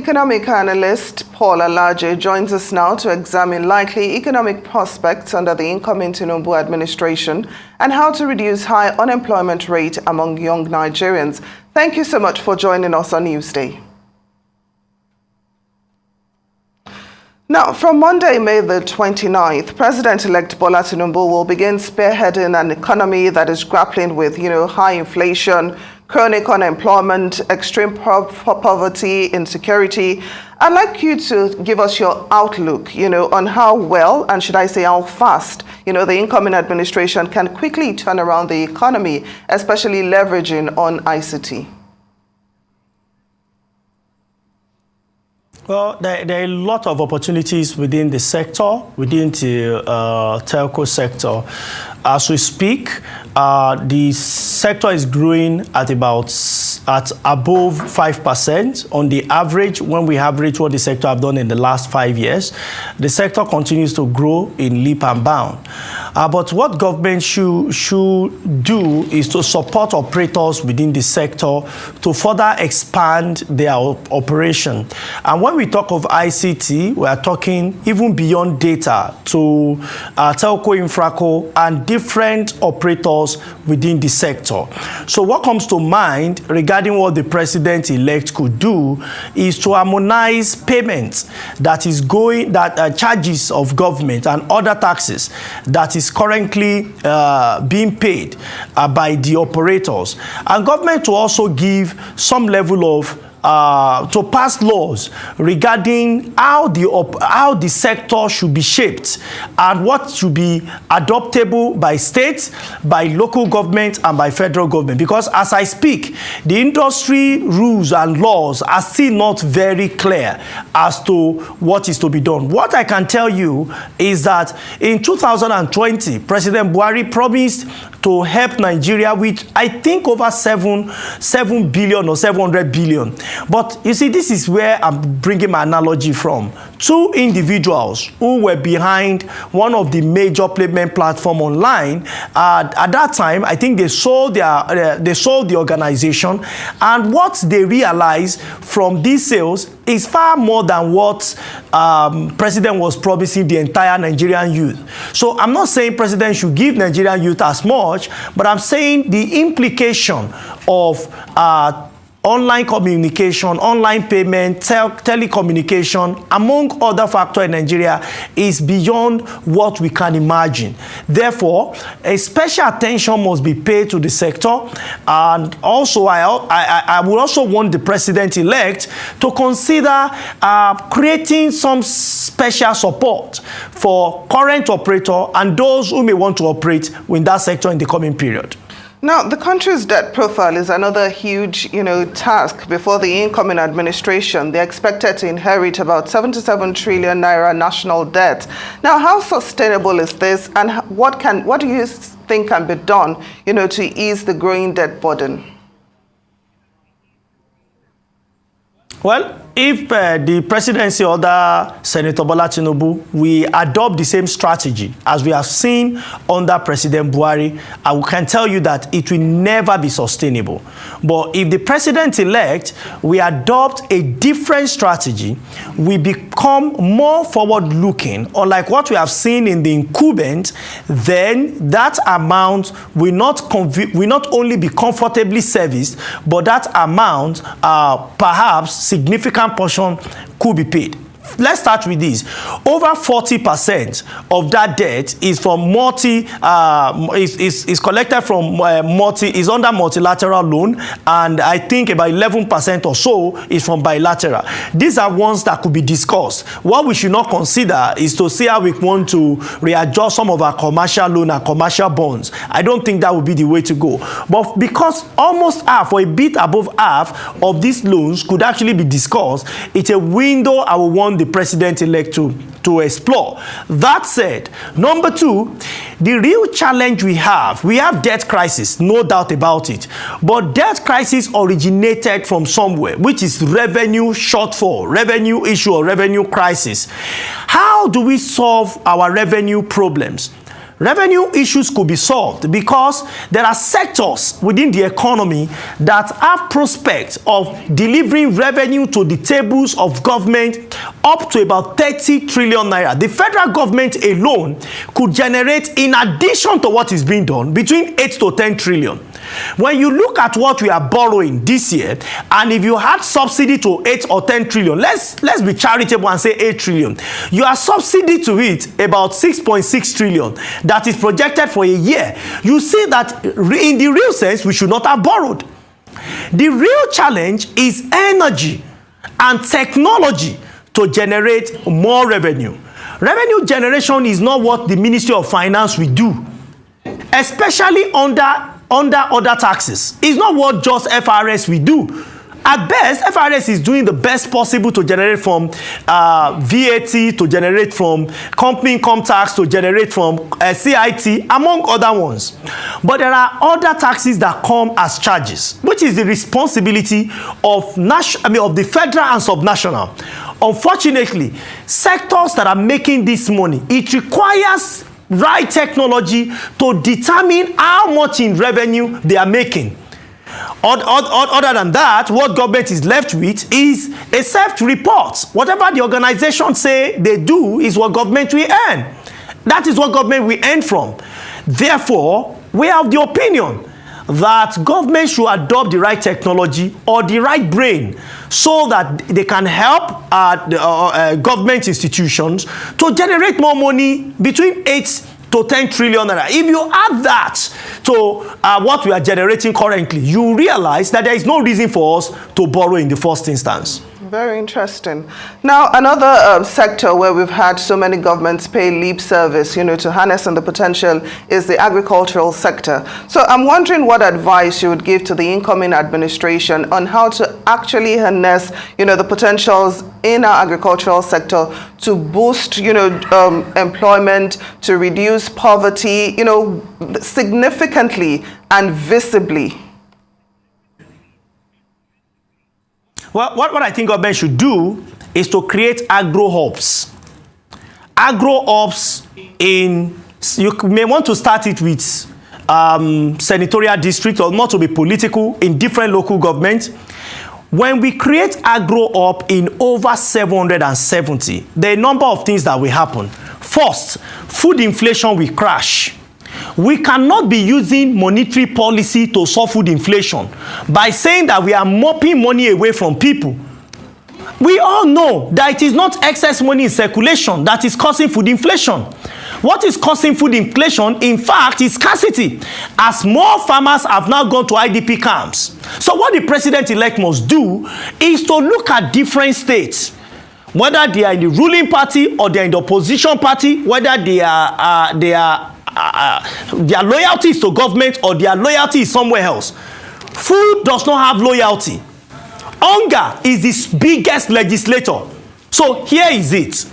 economic analyst Paul Alaje joins us now to examine likely economic prospects under the incoming Tinubu administration and how to reduce high unemployment rate among young Nigerians. Thank you so much for joining us on Newsday. Now, from Monday, May the 29th, President-elect Bola Tinubu will begin spearheading an economy that is grappling with, high inflation, chronic unemployment, extreme poverty, insecurity. I'd like you to give us your outlook, on how well, and should I say how fast, the incoming administration can quickly turn around the economy, especially leveraging on ICT. Well, there are a lot of opportunities within the sector, within the telco sector. As we speak, the sector is growing at above 5% on the average. When we average what the sector have done in the last 5 years, the sector continues to grow in leap and bound. But what government should do is to support operators within the sector to further expand their operation. And when we talk of ICT, we are talking even beyond data to telco, infraco, and different operators within the sector. So what comes to mind regarding what the president-elect could do is to harmonize payments charges of government and other taxes that is currently being paid by the operators, and government to also give some level of to pass laws regarding how the sector should be shaped and what should be adoptable by states, by local government, and by federal government. Because as I speak, the industry rules and laws are still not very clear as to what is to be done. What I can tell you is that in 2020, President Buhari promised to help Nigeria with, I think, over 7 billion or 700 billion. But you see, this is where I'm bringing my analogy from. Two individuals who were behind one of the major payment platform online, at that time, I think they sold the organization, and what they realized from these sales is far more than what President was promising the entire Nigerian youth. So I'm not saying President should give Nigerian youth as much, but I'm saying the implication of online communication, online payment, telecommunication, among other factors in Nigeria, is beyond what we can imagine. Therefore, a special attention must be paid to the sector. And also, I would also want the president-elect to consider creating some special support for current operator and those who may want to operate in that sector in the coming period. Now, the country's debt profile is another huge, task before the incoming administration. They're expected to inherit about 77 trillion naira national debt. Now, how sustainable is this, and what do you think can be done, to ease the growing debt burden? Well, if the presidency under Senator Bola Tinubu, we adopt the same strategy as we have seen under President Buhari, I can tell you that it will never be sustainable. But if the president-elect, we adopt a different strategy, we become more forward-looking, unlike what we have seen in the incumbent, then that amount will not only be comfortably serviced, but that amount, perhaps significant portion, could be paid. Let's start with this. Over 40% of that debt is from is collected from is under multilateral loan, and I think about 11% or so is from bilateral. These are ones that could be discussed. What we should not consider is to see how we want to readjust some of our commercial loan and commercial bonds. I don't think that would be the way to go. But because almost half or a bit above half of these loans could actually be discussed, it's a window I will want the president-elect to explore. That said, number two, the real challenge we have debt crisis, no doubt about it. But debt crisis originated from somewhere, which is revenue shortfall, revenue issue or revenue crisis. How do we solve our revenue problems? revenue issues could be solved because there are sectors within the economy that have prospects of delivering revenue to the tables of government up to about 30 trillion naira. The federal government alone could generate, in addition to what is being done, between 8 to 10 trillion. When you look at what we are borrowing this year, and if you had subsidy to 8 or 10 trillion, let's be charitable and say 8 trillion, you are subsidy to it about 6.6 trillion that is projected for a year. You see that in the real sense, we should not have borrowed. The real challenge is energy and technology to generate more revenue. Revenue generation is not what the Ministry of Finance will do, especially under other taxes. It's not what just FRS will do. At best, FRS is doing the best possible to generate from VAT, to generate from company income tax, to generate from CIT, among other ones. But there are other taxes that come as charges, which is the responsibility of the federal and subnational. Unfortunately, sectors that are making this money, it requires right technology to determine how much in revenue they are making. Other than that, what government is left with is a self-report. Whatever the organization say they do is what government will earn. That is what government will earn from. Therefore, we have the opinion that government should adopt the right technology or the right brain so that they can help government institutions to generate more money between 8 to 10 trillion naira. If you add that to what we are generating currently, you realize that there is no reason for us to borrow in the first instance. Very interesting. Now, another sector where we've had so many governments pay lip service, to harness on the potential is the agricultural sector. So I'm wondering what advice you would give to the incoming administration on how to actually harness, the potentials in our agricultural sector to boost, employment, to reduce poverty, significantly and visibly. Well, what I think government should do is to create agro hubs. Agro hubs you may want to start it with senatorial district, or not to be political, in different local governments. When we create agro hub in over 770, there are a number of things that will happen. First, food inflation will crash. We cannot be using monetary policy to solve food inflation by saying that we are mopping money away from people. We all know that it is not excess money in circulation that is causing food inflation. What is causing food inflation, in fact, is scarcity, as more farmers have now gone to IDP camps. So what the president-elect must do is to look at different states, whether they are in the ruling party or they are in the opposition party, whether their loyalty is to government or their loyalty is somewhere else. Food does not have loyalty. Hunger is the biggest legislator. So here is it.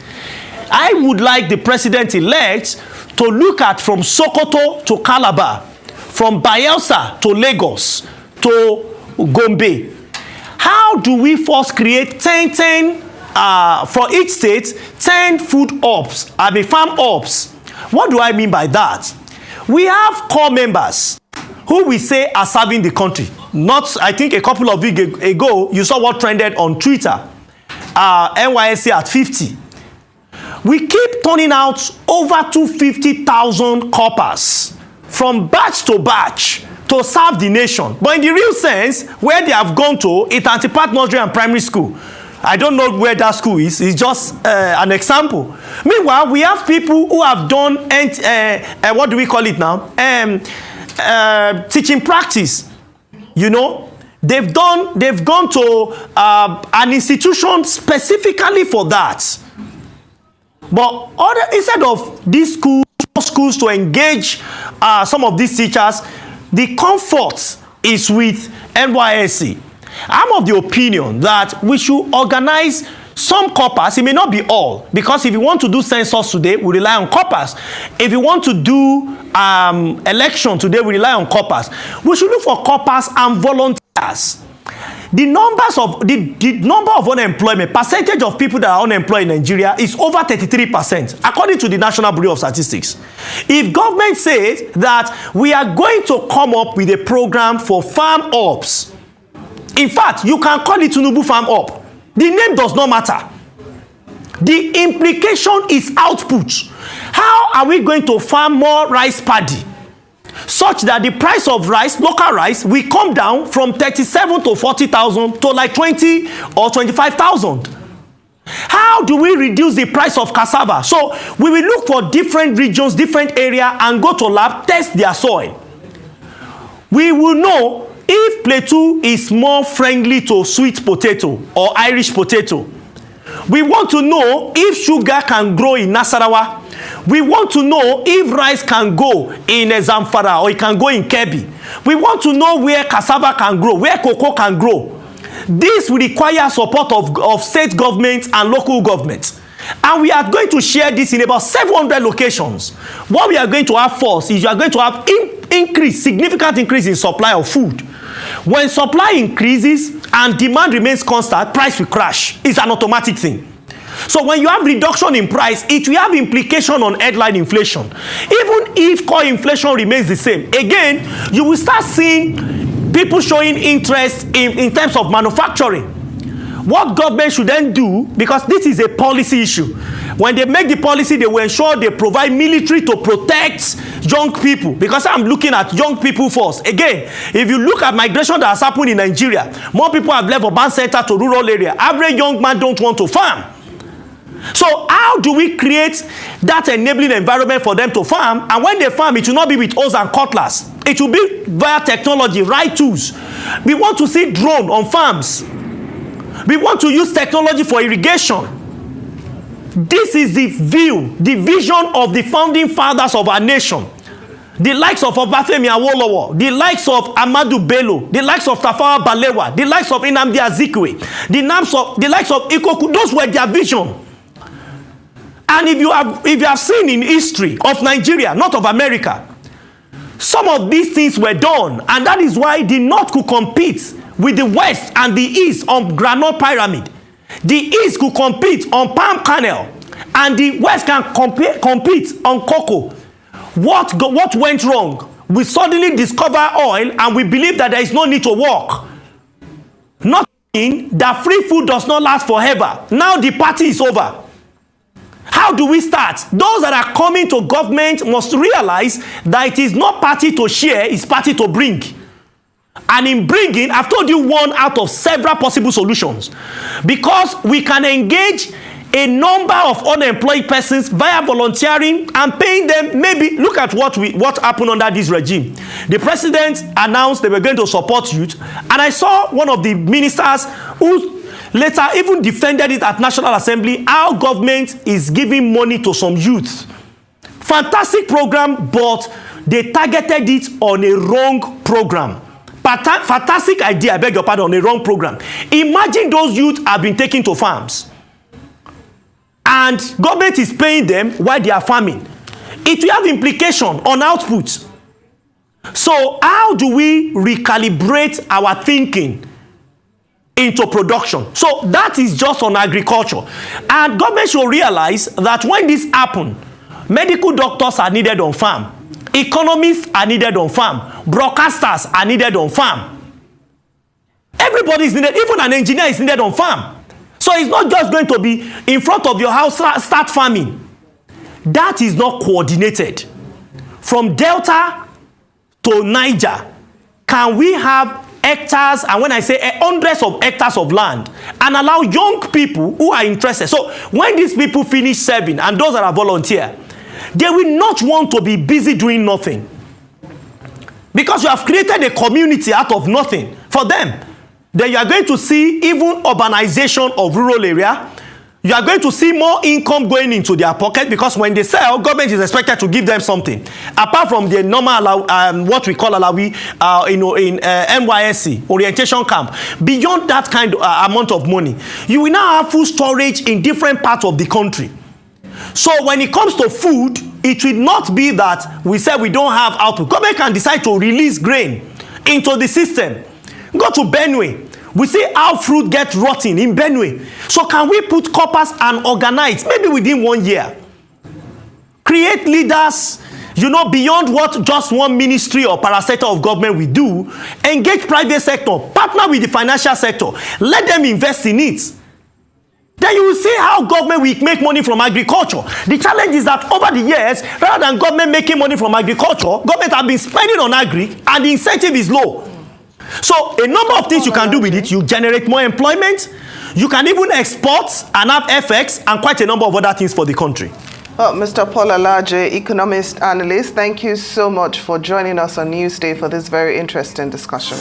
I would like the president-elect to look at from Sokoto to Calabar, from Bayelsa to Lagos to Gombe. How do we first create 10 for each state, 10 food hubs, farm hubs? What do I mean by that? We have core members who we say are serving the country. Not, I think a couple of weeks ago, you saw what trended on Twitter. NYSC at 50. We keep turning out over 250,000 corpers from batch to batch to serve the nation. But in the real sense, where they have gone to, it's Antipat Nursery and Primary School. I don't know where that school is. It's just an example. Meanwhile, we have people who have done, what do we call it now? Teaching practice. They've gone to an institution specifically for that. But instead of these schools to engage some of these teachers, the comfort is with NYSC. I'm of the opinion that we should organize some corpers. It may not be all, because if you want to do census today, we rely on corpers. If you want to do election today, we rely on corpers. We should look for corpers and volunteers. the number of unemployment, percentage of people that are unemployed in Nigeria is over 33%, according to the National Bureau of Statistics. If government says that we are going to come up with a program for farm ops, in fact, you can call it Tinubu Farm Up. The name does not matter. The implication is output. How are we going to farm more rice paddy such that the price of rice, local rice, will come down from 37 to 40,000 to like 20 or 25,000? How do we reduce the price of cassava? So we will look for different regions, different area, and go to lab, test their soil. We will know if Plateau is more friendly to sweet potato or Irish potato. We want to know if sugar can grow in Nasarawa. We want to know if rice can go in Zamfara or it can go in Kebbi. We want to know where cassava can grow, where cocoa can grow. This will require support of state governments and local governments. And we are going to share this in about 700 locations. What we are going to have first is you are going to have significant increase in supply of food. When supply increases and demand remains constant, price will crash. It's an automatic thing. So when you have reduction in price, it will have implication on headline inflation. Even if core inflation remains the same, again, you will start seeing people showing interest in terms of manufacturing. What government should then do, because this is a policy issue, when they make the policy, they will ensure they provide military to protect young people, because I'm looking at young people first. Again, if you look at migration that has happened in Nigeria, more people have left urban center to rural area. Average young man don't want to farm. So how do we create that enabling environment for them to farm? And when they farm, it will not be with hoes and cutlass. It will be via technology, right tools. We want to see drone on farms. We want to use technology for irrigation. This is the view, the vision of the founding fathers of our nation. The likes of Obafemi Awolowo, the likes of Ahmadu Bello, the likes of Tafawa Balewa, the likes of Nnamdi Azikiwe, the likes of Ikoku. Those were their vision. And if you have seen in history of Nigeria, not of America, some of these things were done, and that is why the North could compete with the West and the East on groundnut pyramid. The East could compete on palm kernel, and the West can compete on cocoa. What went wrong? We suddenly discover oil, and we believe that there is no need to work. Not mean that free food does not last forever. Now the party is over. How do we start? Those that are coming to government must realize that it is not party to share, it's party to bring. And in bringing, I've told you one out of several possible solutions. Because we can engage a number of unemployed persons via volunteering and paying them. Maybe look at what happened under this regime. The president announced they were going to support youth, and I saw one of the ministers who later even defended it at National Assembly, how government is giving money to some youth. Fantastic program, but they targeted it on a wrong program. Fantastic idea, I beg your pardon, on a wrong program. Imagine those youth have been taken to farms, and government is paying them while they are farming. It will have implication on output. So how do we recalibrate our thinking into production? So that is just on agriculture. And government should realize that when this happens, medical doctors are needed on farm. Economists are needed on farm. Broadcasters are needed on farm. Everybody is needed. Even an engineer is needed on farm. So it's not just going to be in front of your house, start farming. That is not coordinated. From Delta to Niger, can we have hectares, and when I say hundreds of hectares of land, and allow young people who are interested? So when these people finish serving, and those that are volunteer, they will not want to be busy doing nothing, because you have created a community out of nothing for them. Then you are going to see even urbanization of rural area. You are going to see more income going into their pocket, because when they sell, government is expected to give them something apart from the normal what we call alawi in NYSC orientation camp. Beyond that kind of amount of money, you will now have food storage in different parts of the country. So when it comes to food, it will not be that we say we don't have output. Government can decide to release grain into the system. Go to Benue, We see how fruit gets rotten in Benue. So can we put corpus and organize, maybe within 1 year? Create leaders, you know, beyond what just one ministry or parasector of government will do. Engage private sector, partner with the financial sector, let them invest in it. Then you will see how government will make money from agriculture. The challenge is that over the years, rather than government making money from agriculture, government have been spending on agri and the incentive is low. So a number of things you can do with it. You generate more employment. You can even export and have FX and quite a number of other things for the country. Well, Mr. Paul Alaje, economist analyst, thank you so much for joining us on Newsday for this very interesting discussion.